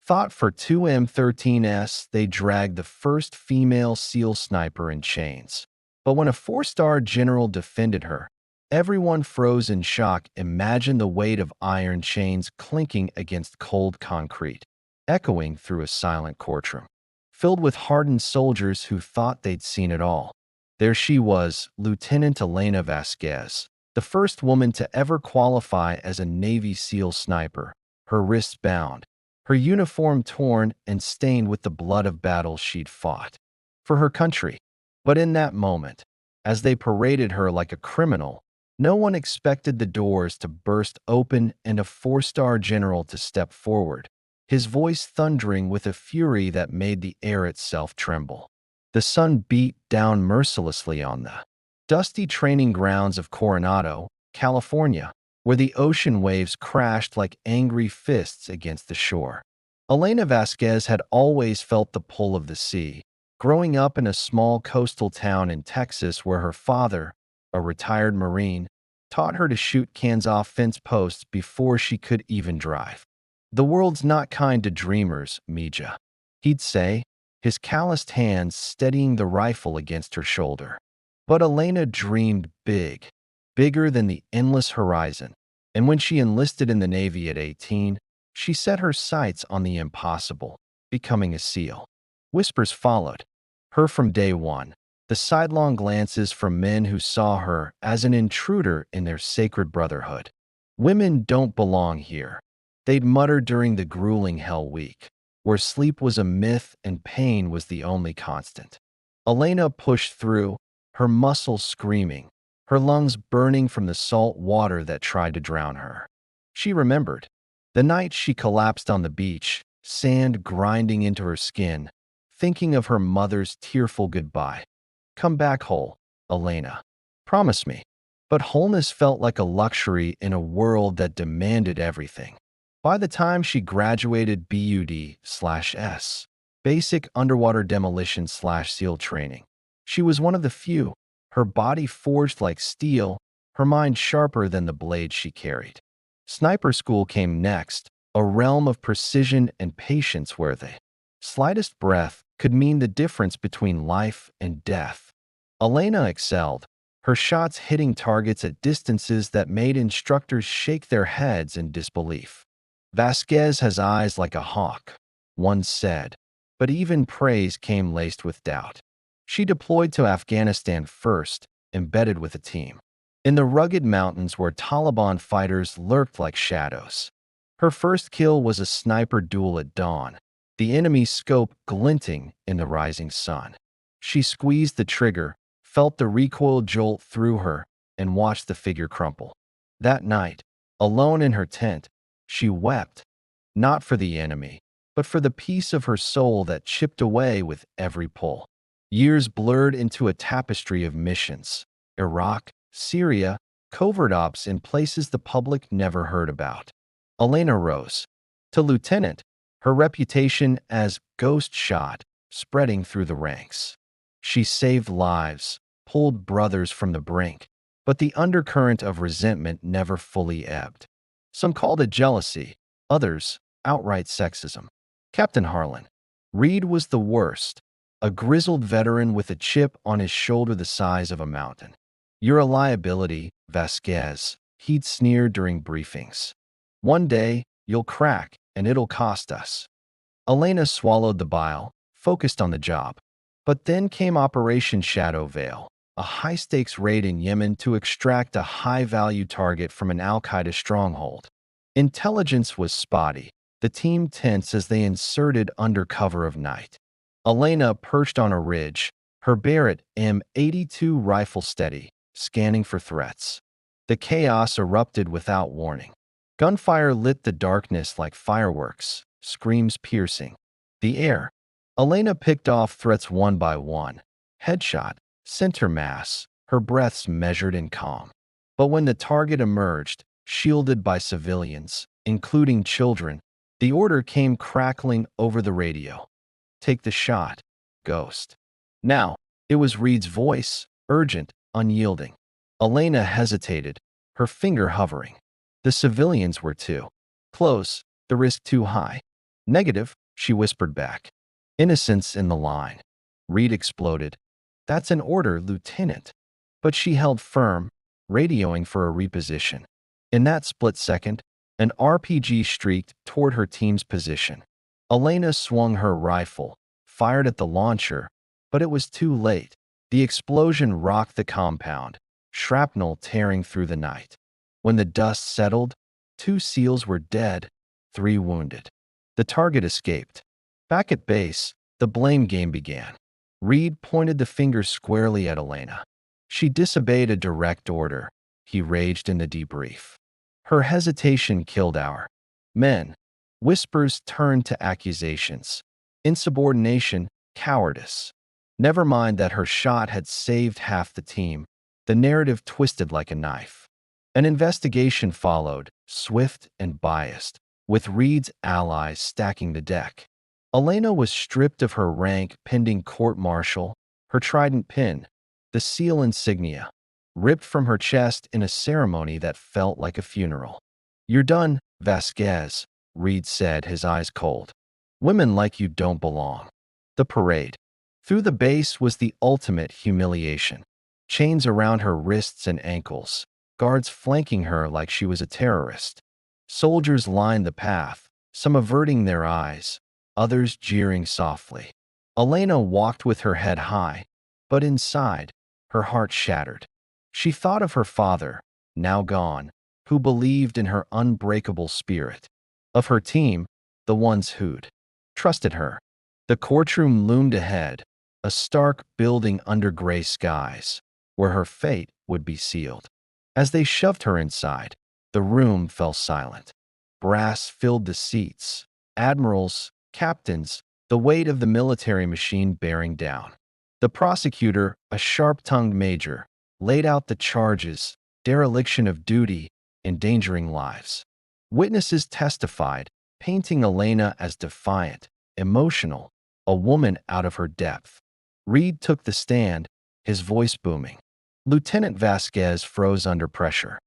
Thought for 2M13S, they dragged the first female SEAL sniper in chains. But when a four-star general defended her, everyone froze in shock. Imagine the weight of iron chains clinking against cold concrete, echoing through a silent courtroom, filled with hardened soldiers who thought they'd seen it all. There she was, Lieutenant Elena Vasquez, the first woman to ever qualify as a Navy SEAL sniper, her wrists bound, her uniform torn and stained with the blood of battles she'd fought for her country. But in that moment, as they paraded her like a criminal, no one expected the doors to burst open and a four-star general to step forward, his voice thundering with a fury that made the air itself tremble. The sun beat down mercilessly on the dusty training grounds of Coronado, California, where the ocean waves crashed like angry fists against the shore. Elena Vasquez had always felt the pull of the sea, growing up in a small coastal town in Texas where her father, a retired Marine, taught her to shoot cans off fence posts before she could even drive. "The world's not kind to dreamers, Mija," he'd say, his calloused hands steadying the rifle against her shoulder. But Elena dreamed big, bigger than the endless horizon, and when she enlisted in the Navy at 18, she set her sights on the impossible, becoming a SEAL. Whispers followed her from day one, the sidelong glances from men who saw her as an intruder in their sacred brotherhood. "Women don't belong here," they'd mutter during the grueling Hell Week, where sleep was a myth and pain was the only constant. Elena pushed through, her muscles screaming, her lungs burning from the salt water that tried to drown her. She remembered the night she collapsed on the beach, sand grinding into her skin, thinking of her mother's tearful goodbye. "Come back whole, Elena. Promise me." But wholeness felt like a luxury in a world that demanded everything. By the time she graduated BUD/S, Basic Underwater Demolition/SEAL Training, she was one of the few, her body forged like steel, her mind sharper than the blade she carried. Sniper school came next, a realm of precision and patience where the slightest breath could mean the difference between life and death. Elena excelled, her shots hitting targets at distances that made instructors shake their heads in disbelief. "Vasquez has eyes like a hawk," one said, but even praise came laced with doubt. She deployed to Afghanistan first, embedded with a team, in the rugged mountains where Taliban fighters lurked like shadows. Her first kill was a sniper duel at dawn, the enemy's scope glinting in the rising sun. She squeezed the trigger, felt the recoil jolt through her, and watched the figure crumple. That night, alone in her tent, she wept, not for the enemy, but for the piece of her soul that chipped away with every pull. Years blurred into a tapestry of missions: Iraq, Syria, covert ops in places the public never heard about. Elena rose to lieutenant, her reputation as ghost shot spreading through the ranks. She saved lives, pulled brothers from the brink, but the undercurrent of resentment never fully ebbed. Some called it jealousy, others outright sexism. Captain Harlan Reed was the worst, a grizzled veteran with a chip on his shoulder the size of a mountain. "You're a liability, Vasquez," he'd sneer during briefings. "One day, you'll crack, and it'll cost us." Elena swallowed the bile, focused on the job. But then came Operation Shadow Veil, a high-stakes raid in Yemen to extract a high-value target from an al-Qaeda stronghold. Intelligence was spotty, the team tense as they inserted under cover of night. Elena perched on a ridge, her Barrett M82 rifle steady, scanning for threats. The chaos erupted without warning. Gunfire lit the darkness like fireworks, screams piercing the air. Elena picked off threats one by one. Headshot, center mass, her breaths measured and calm. But when the target emerged, shielded by civilians, including children, the order came crackling over the radio: "Take the shot, Ghost." Now, it was Reed's voice, urgent, unyielding. Elena hesitated, her finger hovering. The civilians were too close, the risk too high. Negative, she whispered back. Innocence in the line. Reed exploded. That's an order, Lieutenant. But she held firm, radioing for a reposition. In that split second, an RPG streaked toward her team's position. Elena swung her rifle, fired at the launcher, but it was too late. The explosion rocked the compound, shrapnel tearing through the night. When the dust settled, 2 SEALs were dead, 3 wounded. The target escaped. Back at base, the blame game began. Reed pointed the finger squarely at Elena. She disobeyed a direct order, he raged in the debrief. Her hesitation killed our men. Whispers turned to accusations. Insubordination, cowardice. Never mind that her shot had saved half the team. The narrative twisted like a knife. An investigation followed, swift and biased, with Reed's allies stacking the deck. Elena was stripped of her rank pending court-martial, her trident pin, the SEAL insignia, ripped from her chest in a ceremony that felt like a funeral. You're done, Vasquez, Reed said, his eyes cold. Women like you don't belong. The parade. Through the base was the ultimate humiliation. Chains around her wrists and ankles, guards flanking her like she was a terrorist. Soldiers lined the path, some averting their eyes, others jeering softly. Elena walked with her head high, but inside, her heart shattered. She thought of her father, now gone, who believed in her unbreakable spirit. Of her team, the ones who'd trusted her. The courtroom loomed ahead, a stark building under gray skies, where her fate would be sealed. As they shoved her inside, the room fell silent. Brass filled the seats, admirals, captains, the weight of the military machine bearing down. The prosecutor, a sharp-tongued major, laid out the charges: dereliction of duty, endangering lives. Witnesses testified, painting Elena as defiant, emotional, a woman out of her depth. Reed took the stand, his voice booming. Lieutenant Vasquez froze under pressure.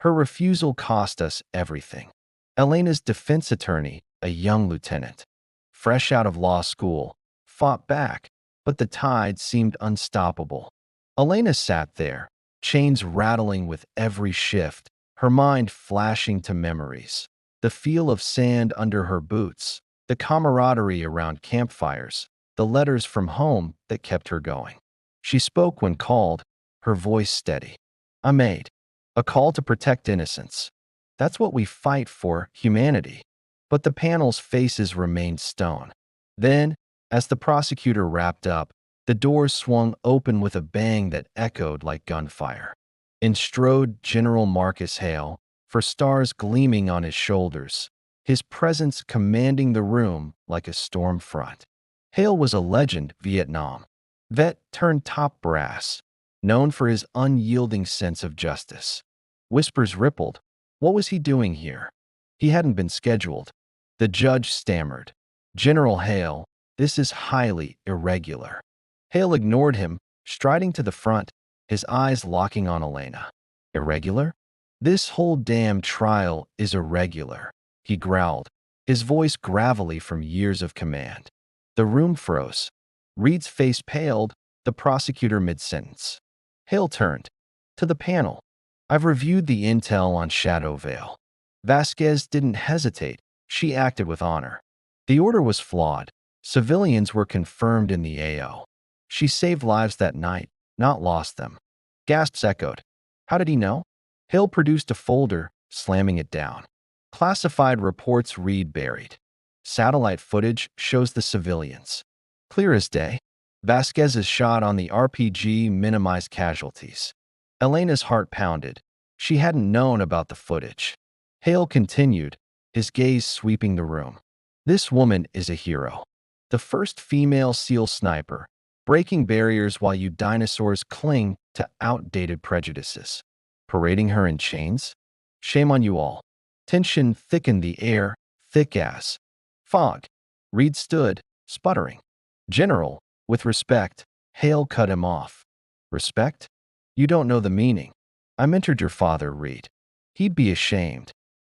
Her refusal cost us everything. Elena's defense attorney, a young lieutenant, fresh out of law school, fought back, but the tide seemed unstoppable. Elena sat there, chains rattling with every shift, her mind flashing to memories. The feel of sand under her boots, the camaraderie around campfires, the letters from home that kept her going. She spoke when called, her voice steady. I made a call to protect innocence. That's what we fight for, humanity. But the panel's faces remained stone. Then, as the prosecutor wrapped up, the doors swung open with a bang that echoed like gunfire. In strode General Marcus Hale, for stars gleaming on his shoulders, his presence commanding the room like a storm front. Hale was a legend, Vietnam vet turned top brass, known for his unyielding sense of justice. Whispers rippled. What was he doing here? He hadn't been scheduled. The judge stammered. General Hale, this is highly irregular. Hale ignored him, striding to the front, his eyes locking on Elena. Irregular? This whole damn trial is irregular, he growled, his voice gravelly from years of command. The room froze. Reed's face paled, the prosecutor mid-sentence. Hale turned to the panel. I've reviewed the intel on Shadow Vale. Vasquez didn't hesitate. She acted with honor. The order was flawed. Civilians were confirmed in the AO. She saved lives that night, not lost them. Gasps echoed. How did he know? Hill produced a folder, slamming it down. Classified reports Reed buried. Satellite footage shows the civilians. Clear as day. Vasquez's shot on the RPG minimized casualties. Elena's heart pounded. She hadn't known about the footage. Hale continued, his gaze sweeping the room. This woman is a hero. The first female SEAL sniper, breaking barriers while you dinosaurs cling to outdated prejudices. Parading her in chains? Shame on you all. Tension thickened the air, thick as fog. Reed stood, sputtering. General, with respect, Hale cut him off. Respect? You don't know the meaning. I mentored your father, Reed. He'd be ashamed.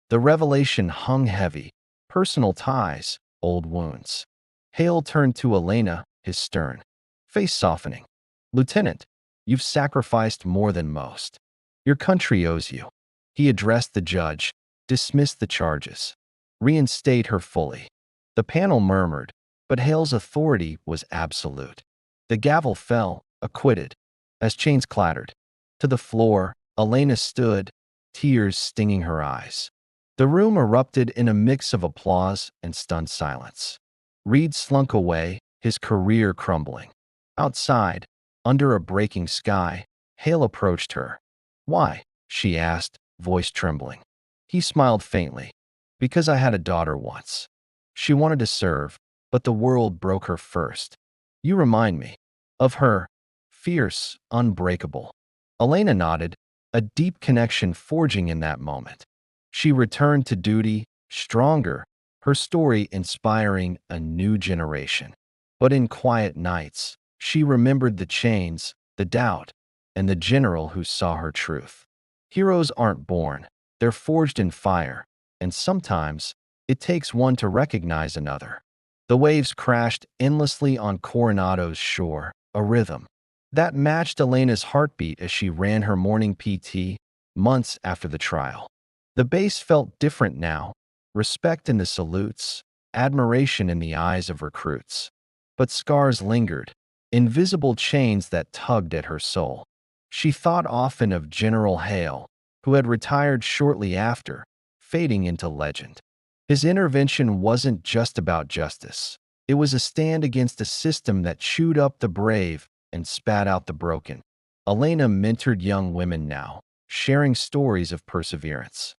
The revelation hung heavy. Personal ties, old wounds. Hale turned to Elena, his stern face softening. Lieutenant, you've sacrificed more than most. Your country owes you. He addressed the judge, dismissed the charges, reinstate her fully. The panel murmured, but Hale's authority was absolute. The gavel fell, acquitted. As chains clattered to the floor, Elena stood, tears stinging her eyes. The room erupted in a mix of applause and stunned silence. Reed slunk away, his career crumbling. Outside, under a breaking sky, Hale approached her. "Why?" she asked, voice trembling. He smiled faintly. "Because I had a daughter once. She wanted to serve, but the world broke her first. You remind me of her, fierce, unbreakable." Elena nodded, a deep connection forging in that moment. She returned to duty, stronger, her story inspiring a new generation. But in quiet nights, she remembered the chains, the doubt, and the general who saw her truth. Heroes aren't born, they're forged in fire, and sometimes it takes one to recognize another. The waves crashed endlessly on Coronado's shore, a rhythm that matched Elena's heartbeat as she ran her morning PT months after the trial. The base felt different now, respect in the salutes, admiration in the eyes of recruits. But scars lingered, invisible chains that tugged at her soul. She thought often of General Hale, who had retired shortly after, fading into legend. His intervention wasn't just about justice. It was a stand against a system that chewed up the brave and spat out the broken. Elena mentored young women now, sharing stories of perseverance.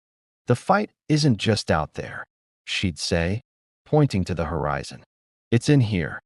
"The fight isn't just out there," she'd say, pointing to the horizon. "It's in here."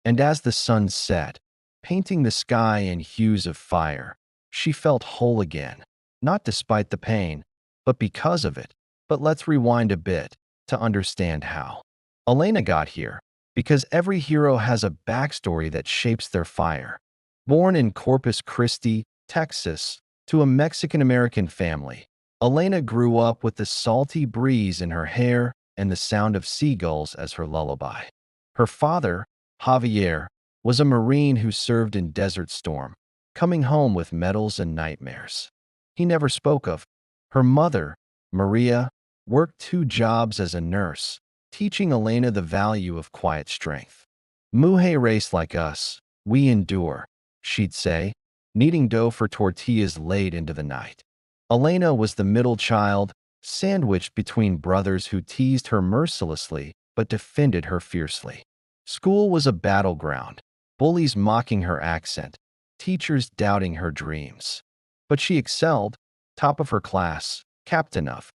And as the sun set, painting the sky in hues of fire, she felt whole again, not despite the pain, but because of it. But let's rewind a bit to understand how. Elena got here because every hero has a backstory that shapes their fire. Born in Corpus Christi, Texas, to a Mexican-American family, Elena grew up with the salty breeze in her hair and the sound of seagulls as her lullaby. Her father, Javier, was a Marine who served in Desert Storm, coming home with medals and nightmares. He never spoke of. Her mother, Maria, worked 2 jobs as a nurse, teaching Elena the value of quiet strength. "Mujeres like us, we endure," she'd say, kneading dough for tortillas late into the night. Elena was the middle child, sandwiched between brothers who teased her mercilessly but defended her fiercely. School was a battleground, bullies mocking her accent, teachers doubting her dreams. But she excelled, top of her class, captain of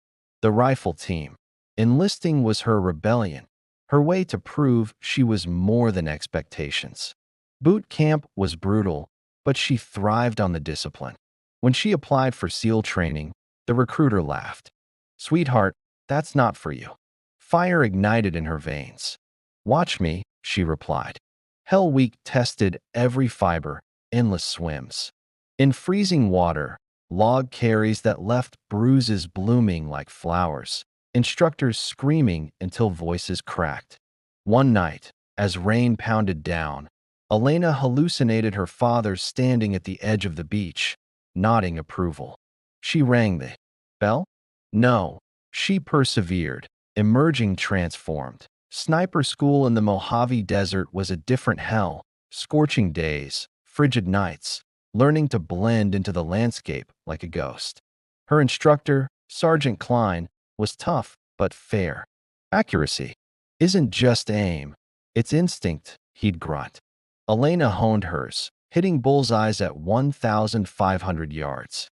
the rifle team. Enlisting was her rebellion, her way to prove she was more than expectations. Boot camp was brutal, but she thrived on the discipline. When she applied for SEAL training, the recruiter laughed. "Sweetheart, that's not for you." Fire ignited in her veins. "Watch me," she replied. Hell Week tested every fiber, endless swims. In freezing water, log carries that left bruises blooming like flowers, instructors screaming until voices cracked. One night, as rain pounded down, Elena hallucinated her father standing at the edge of the beach, nodding approval. She rang the bell? No, she persevered, emerging transformed. Sniper school in the Mojave Desert was a different hell, scorching days, frigid nights, learning to blend into the landscape like a ghost. Her instructor, Sergeant Klein, was tough but fair. "Accuracy isn't just aim, it's instinct," he'd grunt. Elena honed hers, hitting bullseyes at 1,500 yards.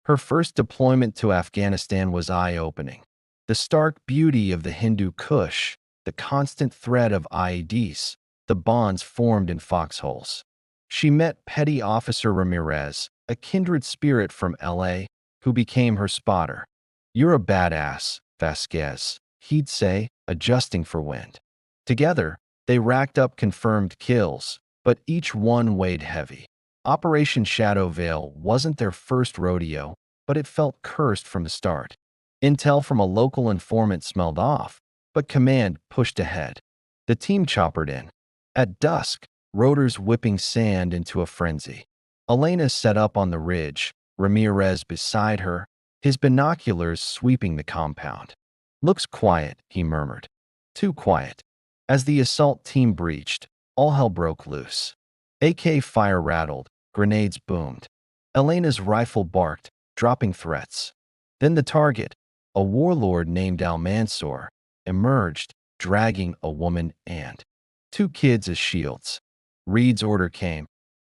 Her first deployment to Afghanistan was eye-opening. The stark beauty of the Hindu Kush, the constant threat of IEDs, the bonds formed in foxholes. She met Petty Officer Ramirez, a kindred spirit from LA, who became her spotter. "You're a badass, Vasquez," he'd say, adjusting for wind. Together, they racked up confirmed kills, but each one weighed heavy. Operation Shadow Veil wasn't their first rodeo, but it felt cursed from the start. Intel from a local informant smelled off, but command pushed ahead. The team choppered in. At dusk, rotors whipping sand into a frenzy. Elena set up on the ridge, Ramirez beside her, his binoculars sweeping the compound. "Looks quiet," he murmured. "Too quiet." As the assault team breached, all hell broke loose. AK fire rattled, grenades boomed. Elena's rifle barked, dropping threats. Then the target, a warlord named Al-Mansour, emerged, dragging a woman and two kids as shields. Reed's order came.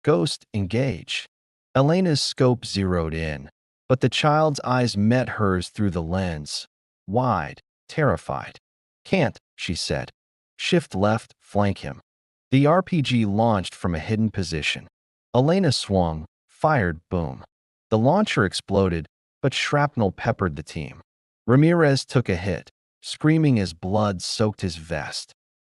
"Ghost, engage." Elena's scope zeroed in, but the child's eyes met hers through the lens, wide, terrified. "Can't," she said. "Shift left, flank him." The RPG launched from a hidden position. Elena swung, fired, boom. The launcher exploded, but shrapnel peppered the team. Ramirez took a hit, screaming as blood soaked his vest.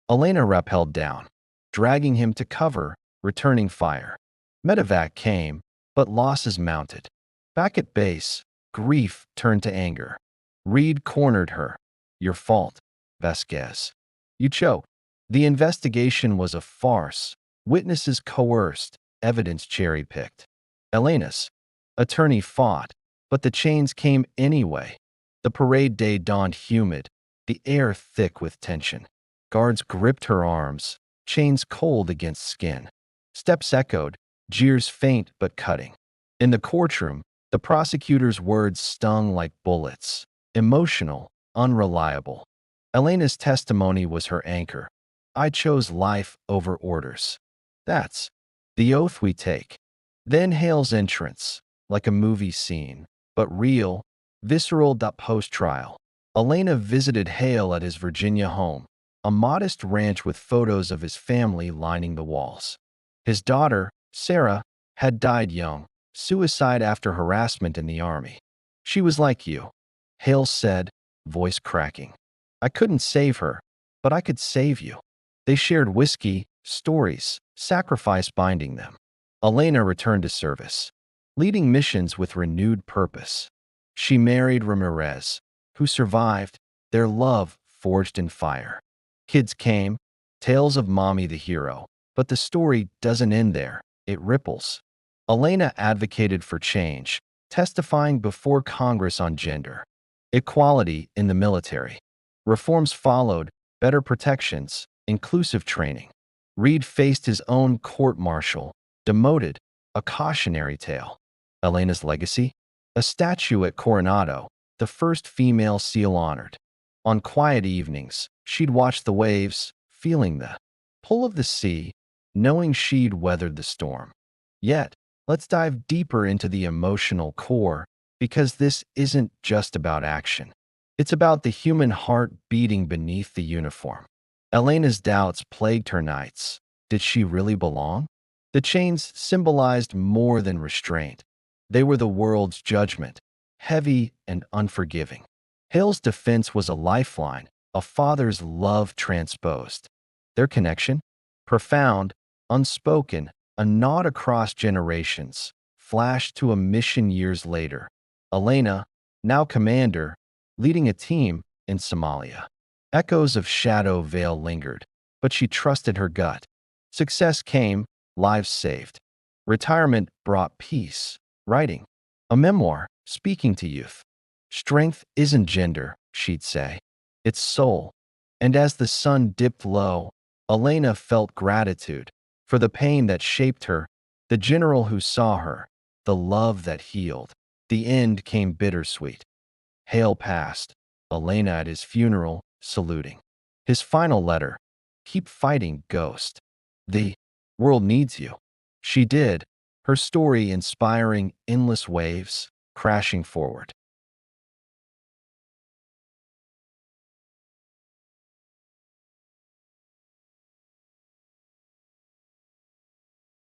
Elena rappelled down, dragging him to cover, returning fire. Medevac came, but losses mounted. Back at base, grief turned to anger. Reed cornered her. "Your fault, Vasquez. You choked." The investigation was a farce. Witnesses coerced, evidence cherry-picked. Elena's attorney fought, but the chains came anyway. The parade day dawned humid, the air thick with tension. Guards gripped her arms, chains cold against skin. Steps echoed, jeers faint but cutting. In the courtroom, the prosecutor's words stung like bullets. Emotional, unreliable. Elena's testimony was her anchor. "I chose life over orders. That's the oath we take." Then Hale's entrance, like a movie scene, but real, visceral. Post-trial, Elena visited Hale at his Virginia home, a modest ranch with photos of his family lining the walls. His daughter, Sarah, had died young, suicide after harassment in the army. "She was like you," Hale said, voice cracking. "I couldn't save her, but I could save you." They shared whiskey, stories, sacrifice binding them. Elena returned to service, leading missions with renewed purpose. She married Ramirez, who survived, their love forged in fire. Kids came, tales of mommy the hero, but the story doesn't end there, it ripples. Elena advocated for change, testifying before Congress on gender equality in the military. Reforms followed, better protections, inclusive training. Reed faced his own court-martial, demoted, a cautionary tale. Elena's legacy? A statue at Coronado, the first female SEAL honored. On quiet evenings, she'd watch the waves, feeling the pull of the sea, knowing she'd weathered the storm. Yet, let's dive deeper into the emotional core, because this isn't just about action. It's about the human heart beating beneath the uniform. Elena's doubts plagued her nights. Did she really belong? The chains symbolized more than restraint. They were the world's judgment, heavy and unforgiving. Hale's defense was a lifeline, a father's love transposed. Their connection? Profound, unspoken, a nod across generations, flashed to a mission years later. Elena, now commander, leading a team in Somalia. Echoes of Shadow Vale lingered, but she trusted her gut. Success came, lives saved. Retirement brought peace. Writing a memoir, speaking to youth. Strength isn't gender, she'd say. It's soul. And as the sun dipped low, Elena felt gratitude for the pain that shaped her, the general who saw her, the love that healed. The end came bittersweet. Hale passed, Elena at his funeral, saluting. His final letter, "Keep fighting, Ghost. The world needs you." She did, her story inspiring endless waves, crashing forward.